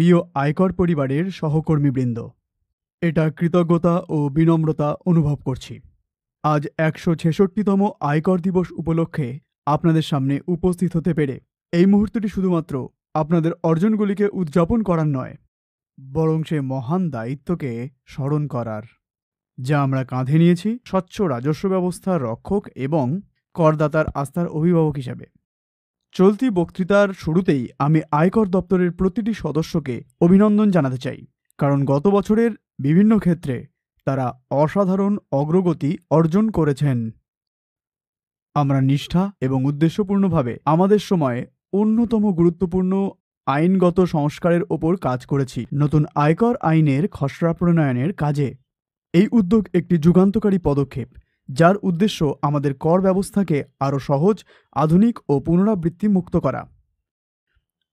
প্রিয় আয়কর পরিবারের সহকর্মীবৃন্দ, এটা কৃতজ্ঞতা ও বিনম্রতা অনুভব করছি। আজ ১৬৬তম আয়কর দিবস উপলক্ষে আপনাদের সামনে উপস্থিত হতে পেরে এই মুহূর্তটি শুধুমাত্র আপনাদের অর্জনগুলিকে উদযাপন করার নয়, বরং সে মহান দায়িত্বকে স্মরণ করার, যা আমরা কাঁধে নিয়েছি স্বচ্ছ রাজস্ব ব্যবস্থার রক্ষক এবং করদাতার আস্থার অভিভাবক হিসাবে। চলতি বক্তৃতার শুরুতেই আমি আয়কর দপ্তরের প্রতিটি সদস্যকে অভিনন্দন জানাতে চাই, কারণ গত বছরের বিভিন্ন ক্ষেত্রে তারা অসাধারণ অগ্রগতি অর্জন করেছেন। আমরা নিষ্ঠা এবং উদ্দেশ্যপূর্ণভাবে আমাদের সময়ে অন্যতম গুরুত্বপূর্ণ আইনগত সংস্কারের ওপর কাজ করেছি, নতুন আয়কর আইনের খসড়া প্রণয়নের কাজে। এই উদ্যোগ একটি যুগান্তকারী পদক্ষেপ, যার উদ্দেশ্য আমাদের কর ব্যবস্থাকে আরও সহজ, আধুনিক ও পুনরাবৃত্তি মুক্ত করা।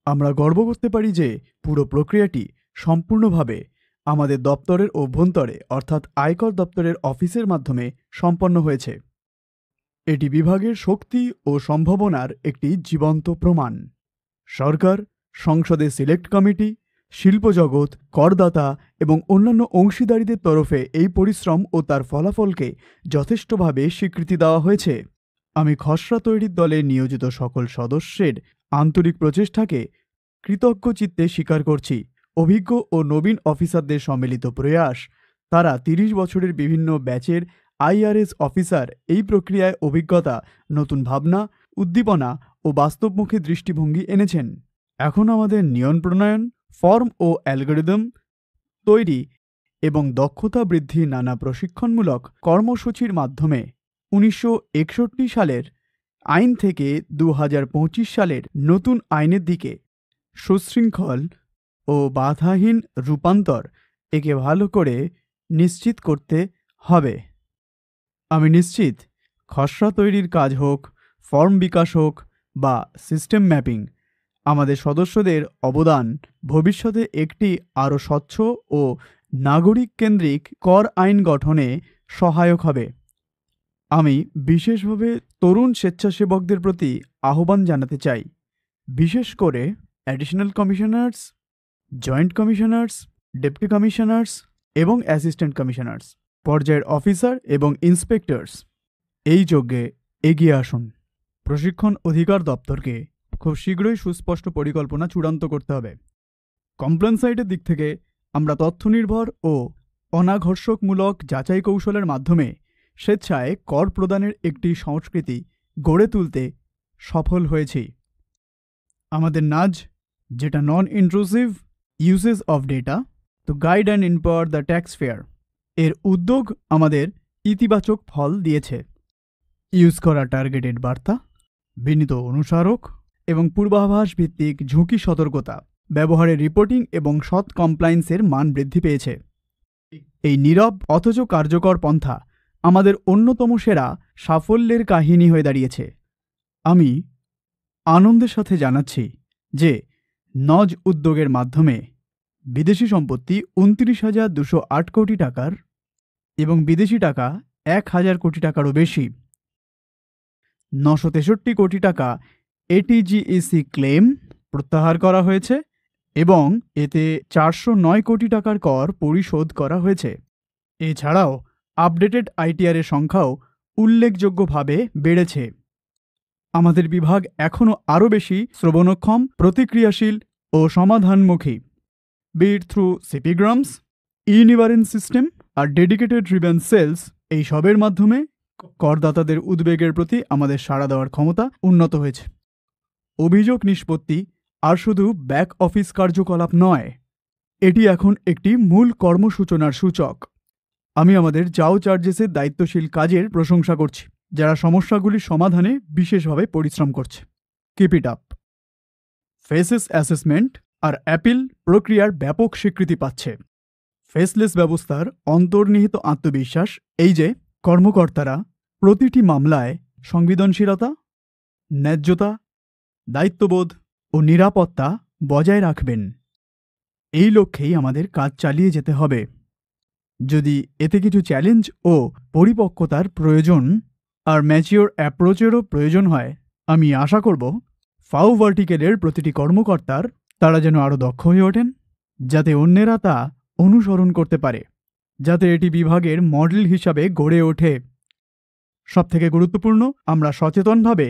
আমরা গর্ব করতে পারি যে পুরো প্রক্রিয়াটি সম্পূর্ণভাবে আমাদের দপ্তরের অভ্যন্তরে অর্থাৎ আয়কর দপ্তরের অফিসের মাধ্যমে সম্পন্ন হয়েছে। এটি বিভাগের শক্তি ও সম্ভাবনার একটি জীবন্ত প্রমাণ। সরকার, সংসদের সিলেক্ট কমিটি, শিল্পজগৎ, করদাতা এবং অন্যান্য অংশীদারীদের তরফে এই পরিশ্রম ও তার ফলাফলকে যথেষ্টভাবে স্বীকৃতি দেওয়া হয়েছে। আমি খসড়া তৈরির দলে নিয়োজিত সকল সদস্যের আন্তরিক প্রচেষ্টাকে কৃতজ্ঞ চিত্তে স্বীকার করছি। অভিজ্ঞ ও নবীন অফিসারদের সম্মিলিত প্রয়াস, তারা ৩০ বছরের বিভিন্ন ব্যাচের আইআরএস অফিসার এই প্রক্রিয়ায় অভিজ্ঞতা, নতুন ভাবনা, উদ্দীপনা ও বাস্তবমুখী দৃষ্টিভঙ্গি এনেছেন। এখন আমাদের নিয়ম প্রণয়ন, ফর্ম ও অ্যালগরিদম তৈরি এবং দক্ষতা বৃদ্ধি নানা প্রশিক্ষণমূলক কর্মসূচির মাধ্যমে ১৯৬১ সালের আইন থেকে ২০২৫ সালের নতুন আইনের দিকে সুশৃঙ্খল ও বাধাহীন রূপান্তর একে ভালো করে নিশ্চিত করতে হবে। আমি নিশ্চিত, খসড়া তৈরির কাজ হোক, ফর্ম বিকাশ হোক বা সিস্টেম ম্যাপিং, আমাদের সদস্যদের অবদান ভবিষ্যতে একটি আরও স্বচ্ছ ও নাগরিক কেন্দ্রিক কর আইন গঠনে সহায়ক হবে। আমি বিশেষভাবে তরুণ স্বেচ্ছাসেবকদের প্রতি আহ্বান জানাতে চাই, বিশেষ করে additional commissioners, joint commissioners, deputy commissioners এবং অ্যাসিস্ট্যান্ট কমিশনার্স পর্যায়ের অফিসার এবং ইন্সপেক্টরস, এই যজ্ঞে এগিয়ে আসুন। প্রশিক্ষণ অধিকার দপ্তরকে খুব শীঘ্রই সুস্পষ্ট পরিকল্পনা চূড়ান্ত করতে হবে। কমপ্লেন্স সাইটের দিক থেকে আমরা তথ্যনির্ভর ও অনাঘর্ষকমূলক যাচাই কৌশলের মাধ্যমে স্বেচ্ছায় কর প্রদানের একটি সংস্কৃতি গড়ে তুলতে সফল হয়েছি। আমাদের নাজ, যেটা non intrusive usage of data to guide and empower the taxpayer, এর উদ্যোগ আমাদের ইতিবাচক ফল দিয়েছে। ইউজ করা টার্গেটেড বার্তা, বিনীত অনুস্মারক এবং পূর্বাভাস ভিত্তিক ঝুঁকি সতর্কতা, ব্যবহারের রিপোর্টিং এবং সৎ কমপ্লায়েন্সের মান বৃদ্ধি পেয়েছে। এই নীরব অথচ কার্যকর পন্থা আমাদের অন্যতম সেরা সাফল্যের কাহিনী হয়ে দাঁড়িয়েছে। আমি আনন্দের সাথে জানাচ্ছি যে নজ উদ্যোগের মাধ্যমে বিদেশি সম্পত্তি ২৯,২০৮ কোটি টাকার এবং বিদেশি টাকা ১,০০০ কোটি টাকারও বেশি, ৯৬৩ কোটি টাকা এটিজিএসি ক্লেম প্রত্যাহার করা হয়েছে এবং এতে ৪০৯ কোটি টাকার কর পরিশোধ করা হয়েছে। এছাড়াও আপডেটেড আইটিআরের সংখ্যাও উল্লেখযোগ্যভাবে বেড়েছে। আমাদের বিভাগ এখনও আরও বেশি শ্রবণক্ষম, প্রতিক্রিয়াশীল ও সমাধানমুখী, বিট থ্রু সিপিগ্রামস, ই-নিবারেন্স সিস্টেম আর ডেডিকেটেড রিভেন্স সেলস, এই সবের মাধ্যমে করদাতাদের উদ্বেগের প্রতি আমাদের সাড়া দেওয়ার ক্ষমতা উন্নত হয়েছে। অভিযোগ নিষ্পত্তি আর শুধু ব্যাক অফিস কার্যকলাপ নয়, এটি এখন একটি মূল কর্মসূচনার সূচক। আমি আমাদের যাও চার্জেসের দায়িত্বশীল কাজের প্রশংসা করছি, যারা সমস্যাগুলি সমাধানে বিশেষভাবে পরিশ্রম করছে। Keep it up. Faces assessment আর অ্যাপিল প্রক্রিয়ার ব্যাপক স্বীকৃতি পাচ্ছে। ফেসলেস ব্যবস্থার অন্তর্নিহিত আত্মবিশ্বাস এই যে কর্মকর্তারা প্রতিটি মামলায় সংবেদনশীলতা, ন্যায্যতা, দায়িত্ববোধ ও নিরাপত্তা বজায় রাখবেন। এই লক্ষ্যেই আমাদের কাজ চালিয়ে যেতে হবে। যদি এতে কিছু চ্যালেঞ্জ ও পরিপক্কতার প্রয়োজন আর ম্যাচিওর অ্যাপ্রোচেরও প্রয়োজন হয়, আমি আশা করব ফাও ভার্টিকেলের প্রতিটি কর্মকর্তার তারা যেন আরও দক্ষ হয়ে ওঠেন যাতে অন্যেরা তা অনুসরণ করতে পারে, যাতে এটি বিভাগের মডেল হিসাবে গড়ে ওঠে। সবথেকে গুরুত্বপূর্ণ, আমরা সচেতনভাবে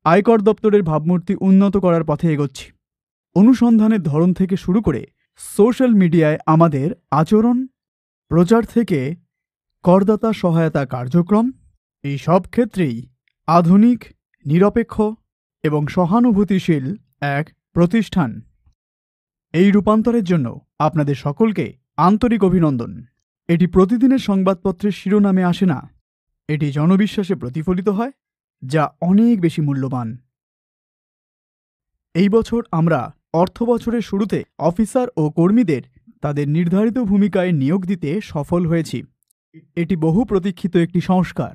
আয়কর দপ্তরের ভাবমূর্তি উন্নত করার পথে এগোচ্ছি। অনুসন্ধানের ধরন থেকে শুরু করে সোশ্যাল মিডিয়ায় আমাদের আচরণ, প্রচার থেকে করদাতা সহায়তা কার্যক্রম, এই সব ক্ষেত্রেই আধুনিক, নিরপেক্ষ এবং সহানুভূতিশীল এক প্রতিষ্ঠান। এই রূপান্তরের জন্য আপনাদের সকলকে আন্তরিক অভিনন্দন। এটি প্রতিদিনের সংবাদপত্রের শিরোনামে আসে না, এটি জনবিশ্বাসে প্রতিফলিত হয়, যা অনেক বেশি মূল্যবান। এই বছর আমরা অর্থবছরের শুরুতে অফিসার ও কর্মীদের তাদের নির্ধারিত ভূমিকায় নিয়োগ দিতে সফল হয়েছি। এটি বহু প্রতীক্ষিত একটি সংস্কার।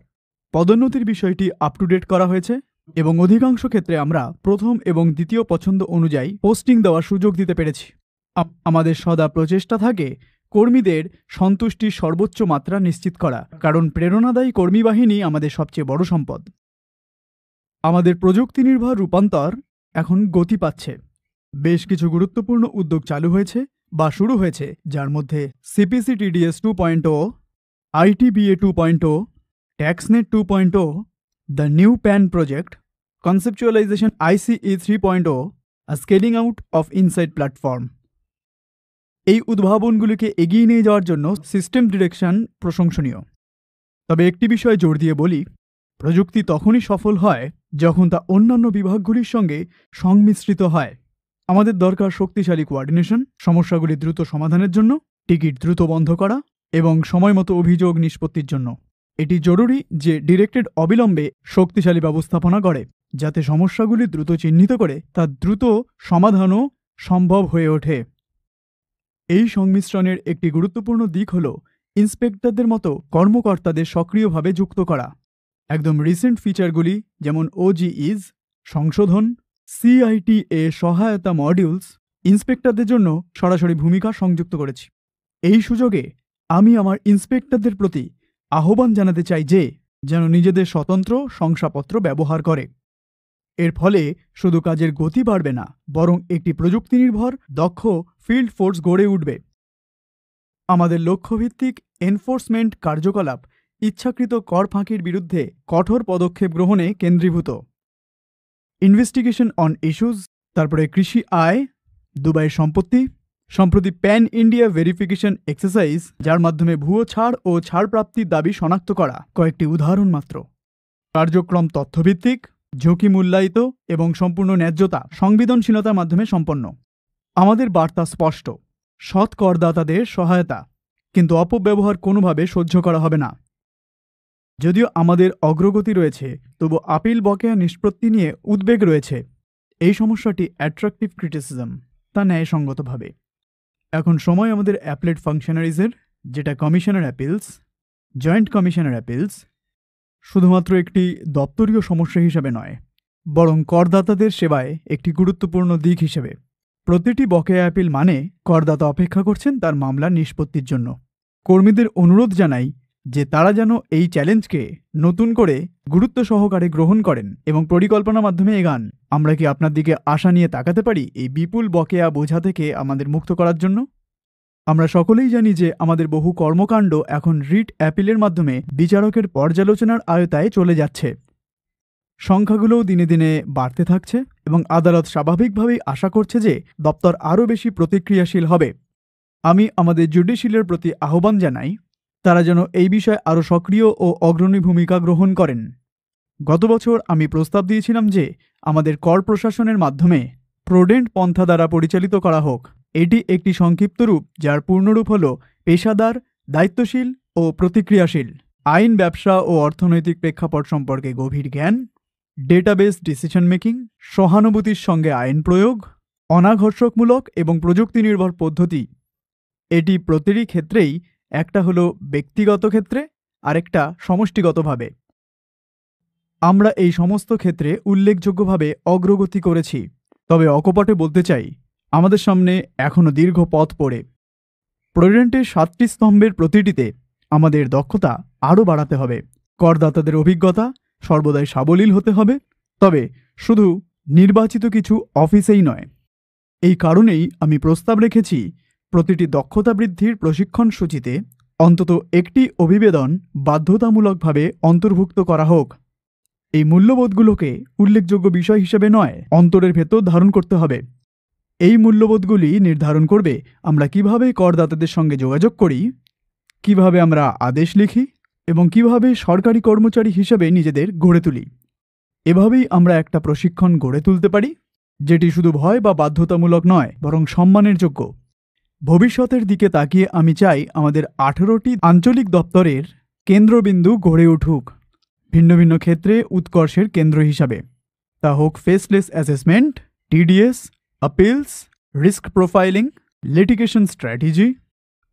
পদোন্নতির বিষয়টি আপ টু ডেট করা হয়েছে এবং অধিকাংশ ক্ষেত্রে আমরা প্রথম এবং দ্বিতীয় পছন্দ অনুযায়ী পোস্টিং দেওয়ার সুযোগ দিতে পেরেছি। আমাদের সদা প্রচেষ্টা থাকে কর্মীদের সন্তুষ্টির সর্বোচ্চ মাত্রা নিশ্চিত করা, কারণ প্রেরণাদায়ী কর্মী বাহিনী আমাদের সবচেয়ে বড় সম্পদ। আমাদের প্রযুক্তি নির্ভর রূপান্তর এখন গতি পাচ্ছে। বেশ কিছু গুরুত্বপূর্ণ উদ্যোগ চালু হয়েছে বা শুরু হয়েছে, যার মধ্যে CPC TDS 2.0, ITBA 2.0, TaxNet 2.0, the new PAN project, conceptualization ICE 3.0, scaling out of insight platform. এই উদ্ভাবনগুলিকে এগিয়ে নিয়ে যাওয়ার জন্য সিস্টেম ডিরেকশন প্রশংসনীয়। তবে একটি বিষয় জোর দিয়ে বলি, প্রযুক্তি তখনই সফল হয় যখন তা অন্যান্য বিভাগগুলির সঙ্গে সংমিশ্রিত হয়। আমাদের দরকার শক্তিশালী কোঅর্ডিনেশন, সমস্যাগুলি দ্রুত সমাধানের জন্য, টিকিট দ্রুত বন্ধ করা এবং সময়মতো অভিযোগ নিষ্পত্তির জন্য। এটি জরুরি যে ডিরেক্টেড অবিলম্বে শক্তিশালী ব্যবস্থাপনা করে, যাতে সমস্যাগুলি দ্রুত চিহ্নিত করে তা দ্রুত সমাধানও সম্ভব হয়ে ওঠে। এই সংমিশ্রণের একটি গুরুত্বপূর্ণ দিক হল ইন্সপেক্টরদের মতো কর্মকর্তাদের সক্রিয়ভাবে যুক্ত করা। একদম রিসেন্ট ফিচারগুলি যেমন OGEs সংশোধন, CITA সহায়তা মডিউলস ইন্সপেক্টরদের জন্য সরাসরি ভূমিকা সংযুক্ত করেছি। এই সুযোগে আমি আমার ইন্সপেক্টরদের প্রতি আহ্বান জানাতে চাই যে যেন নিজেদের স্বতন্ত্র শংসাপত্র ব্যবহার করে। এর ফলে শুধু কাজের গতি বাড়বে না, বরং একটি প্রযুক্তি নির্ভর দক্ষ ফিল্ড ফোর্স গড়ে উঠবে। আমাদের লক্ষ্যভিত্তিক এনফোর্সমেন্ট কার্যকলাপ ইচ্ছাকৃত কর ফাঁকির বিরুদ্ধে কঠোর পদক্ষেপ গ্রহণে কেন্দ্রীভূত। ইনভেস্টিগেশন অন ইস্যুজ, তারপরে কৃষি আয়, দুবাইয়ের সম্পত্তি, সম্প্রতি প্যান ইন্ডিয়া ভেরিফিকেশন এক্সারসাইজ, যার মাধ্যমে ভুয়ো ছাড় ও ছাড়প্রাপ্তির দাবি শনাক্ত করা কয়েকটি উদাহরণ মাত্র। কার্যক্রম তথ্যভিত্তিক, ঝুঁকি মূল্যায়িত এবং সম্পূর্ণ ন্যায্যতা সংবেদনশীলতার মাধ্যমে সম্পন্ন। আমাদের বার্তা স্পষ্ট: সৎ করদাতাদের সহায়তা, কিন্তু অপব্যবহার কোনোভাবে সহ্য করা হবে না। যদিও আমাদের অগ্রগতি রয়েছে, তবু আপিল বকেয়া নিষ্পত্তি নিয়ে উদ্বেগ রয়েছে। এই সমস্যাটি অ্যাট্রাকটিভ ক্রিটিসিজম, তা ন্যায়সঙ্গতভাবে। এখন সময় আমাদের অ্যাপলেট ফাংশনারিজের, যেটা commissioner appeals, joint commissioner appeals, শুধুমাত্র একটি দপ্তরীয় সমস্যা হিসেবে নয়, বরং করদাতাদের সেবায় একটি গুরুত্বপূর্ণ দিক হিসেবে। প্রতিটি বকেয়া অ্যাপিল মানে করদাতা অপেক্ষা করছেন তার মামলা নিষ্পত্তির জন্য। কর্মীদের অনুরোধ জানাই যে তারা যেন এই চ্যালেঞ্জকে নতুন করে গুরুত্ব সহকারে গ্রহণ করেন এবং পরিকল্পনার মাধ্যমে এগান। আমরা কি আপনার দিকে আশা নিয়ে তাকাতে পারি এই বিপুল বকেয়া বোঝা থেকে আমাদের মুক্ত করার জন্য? আমরা সকলেই জানি যে আমাদের বহু কর্মকাণ্ড এখন রিট অ্যাপিলের মাধ্যমে বিচারকের পর্যালোচনার আয়তায় চলে যাচ্ছে। সংখ্যাগুলোও দিনে দিনে বাড়তে থাকছে এবং আদালত স্বাভাবিকভাবেই আশা করছে যে দপ্তর আরও বেশি প্রতিক্রিয়াশীল হবে। আমি আমাদের জুডিশিয়ালের প্রতি আহ্বান জানাই তারা যেন এই বিষয়ে আরও সক্রিয় ও অগ্রণী ভূমিকা গ্রহণ করেন। গত বছর আমি প্রস্তাব দিয়েছিলাম যে আমাদের কর প্রশাসনের মাধ্যমে প্রোডেন্ট পন্থা দ্বারা পরিচালিত করা হোক। এটি একটি সংক্ষিপ্ত রূপ যার পূর্ণরূপ হল পেশাদার, দায়িত্বশীল ও প্রতিক্রিয়াশীল। আইন, ব্যবসা ও অর্থনৈতিক প্রেক্ষাপট সম্পর্কে গভীর জ্ঞান, ডেটাবেস ডিসিশন মেকিং, সহানুভূতির সঙ্গে আইন প্রয়োগ, অনাঘর্ষকমূলক এবং প্রযুক্তি নির্ভর পদ্ধতি। এটি প্রতিটি ক্ষেত্রেই, একটা হলো ব্যক্তিগত ক্ষেত্রে, আরেকটা সমষ্টিগতভাবে। আমরা এই সমস্ত ক্ষেত্রে উল্লেখযোগ্যভাবে অগ্রগতি করেছি, তবে অকপটে বলতে চাই আমাদের সামনে এখনও দীর্ঘ পথ পড়ে। প্রোডেন্টের 7টি স্তম্ভের প্রতিটিতে আমাদের দক্ষতা আরও বাড়াতে হবে। করদাতাদের অভিজ্ঞতা সর্বদাই সাবলীল হতে হবে, তবে শুধু নির্বাচিত কিছু অফিসেই নয়। এই কারণেই আমি প্রস্তাব রেখেছি প্রতিটি দক্ষতা বৃদ্ধির প্রশিক্ষণ সূচিতে অন্তত একটি অভিবেদন বাধ্যতামূলকভাবে অন্তর্ভুক্ত করা হোক। এই মূল্যবোধগুলোকে উল্লেখযোগ্য বিষয় হিসেবে নয়, অন্তরের ভেতর ধারণ করতে হবে। এই মূল্যবোধগুলি নির্ধারণ করবে আমরা কিভাবে করদাতাদের সঙ্গে যোগাযোগ করি, কিভাবে আমরা আদেশ লিখি এবং কিভাবে সরকারি কর্মচারী হিসেবে নিজেদের গড়ে তুলি। এভাবেই আমরা একটা প্রশিক্ষণ গড়ে তুলতে পারি যেটি শুধু ভয় বা বাধ্যতামূলক নয়, বরং সম্মানের যোগ্য। ভবিষ্যতের দিকে তাকিয়ে আমি চাই আমাদের 18টি আঞ্চলিক দপ্তরের কেন্দ্রবিন্দু গড়ে উঠুক ভিন্ন ভিন্ন ক্ষেত্রে উৎকর্ষের কেন্দ্র হিসাবে। তা হোক faceless assessment, TDS, appeals, risk profiling, litigation strategy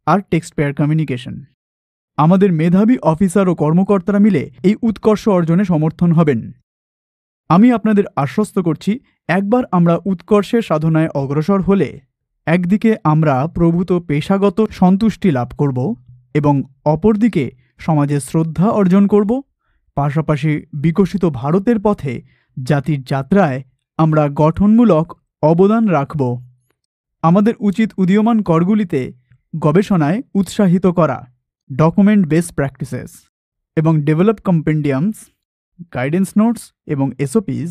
আর টেক্সট পেয়ার কমিউনিকেশন। আমাদের মেধাবী অফিসার ও কর্মকর্তারা মিলে এই উৎকর্ষ অর্জনে সমর্থন হবেন। আমি আপনাদের আশ্বস্ত করছি, একবার আমরা উৎকর্ষের সাধনায় অগ্রসর হলে একদিকে আমরা প্রভূত পেশাগত সন্তুষ্টি লাভ করব এবং অপরদিকে সমাজের শ্রদ্ধা অর্জন করব। পাশাপাশি বিকশিত ভারতের পথে জাতির যাত্রায় আমরা গঠনমূলক অবদান রাখব। আমাদের উচিত উদীয়মান করগুলিতে গবেষণায় উৎসাহিত করা, ডকুমেন্ট বেসড প্র্যাকটিসেস এবং ডেভেলপ কম্পেন্ডিয়ামস, গাইডেন্স নোটস এবং এসওপিস,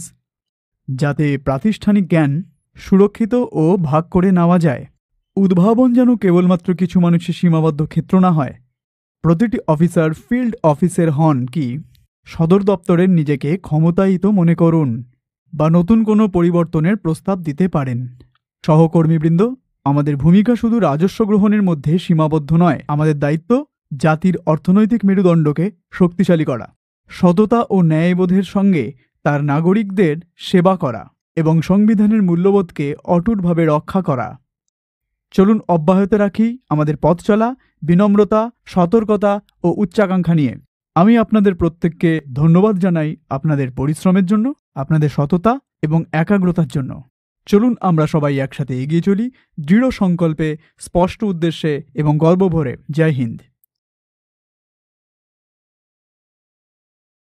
যাতে প্রাতিষ্ঠানিক জ্ঞান সুরক্ষিত ও ভাগ করে নেওয়া যায়। উদ্ভাবন যেন কেবলমাত্র কিছু মানুষের সীমাবদ্ধ ক্ষেত্র না হয়। প্রতিটি অফিসার ফিল্ড অফিসার হন কি সদর দপ্তরের নিজেকে ক্ষমতায়িত মনে করুন বা নতুন কোনো পরিবর্তনের প্রস্তাব দিতে পারেন। সহকর্মীবৃন্দ, আমাদের ভূমিকা শুধু রাজস্ব গ্রহণের মধ্যে সীমাবদ্ধ নয়। আমাদের দায়িত্ব জাতির অর্থনৈতিক মেরুদণ্ডকে শক্তিশালী করা, সততা ও ন্যায়বোধের সঙ্গে তার নাগরিকদের সেবা করা এবং সংবিধানের মূল্যবোধকে অটুটভাবে রক্ষা করা। চলুন অব্যাহত রাখি আমাদের পথ চলা বিনম্রতা, সতর্কতা ও উচ্চাকাঙ্ক্ষা নিয়ে। আমি আপনাদের প্রত্যেককে ধন্যবাদ জানাই আপনাদের পরিশ্রমের জন্য, আপনাদের সততা এবং একাগ্রতার জন্য। চলুন আমরা সবাই একসাথে এগিয়ে চলি দৃঢ় সংকল্পে, স্পষ্ট উদ্দেশ্যে এবং গর্বভরে। জয় হিন্দ।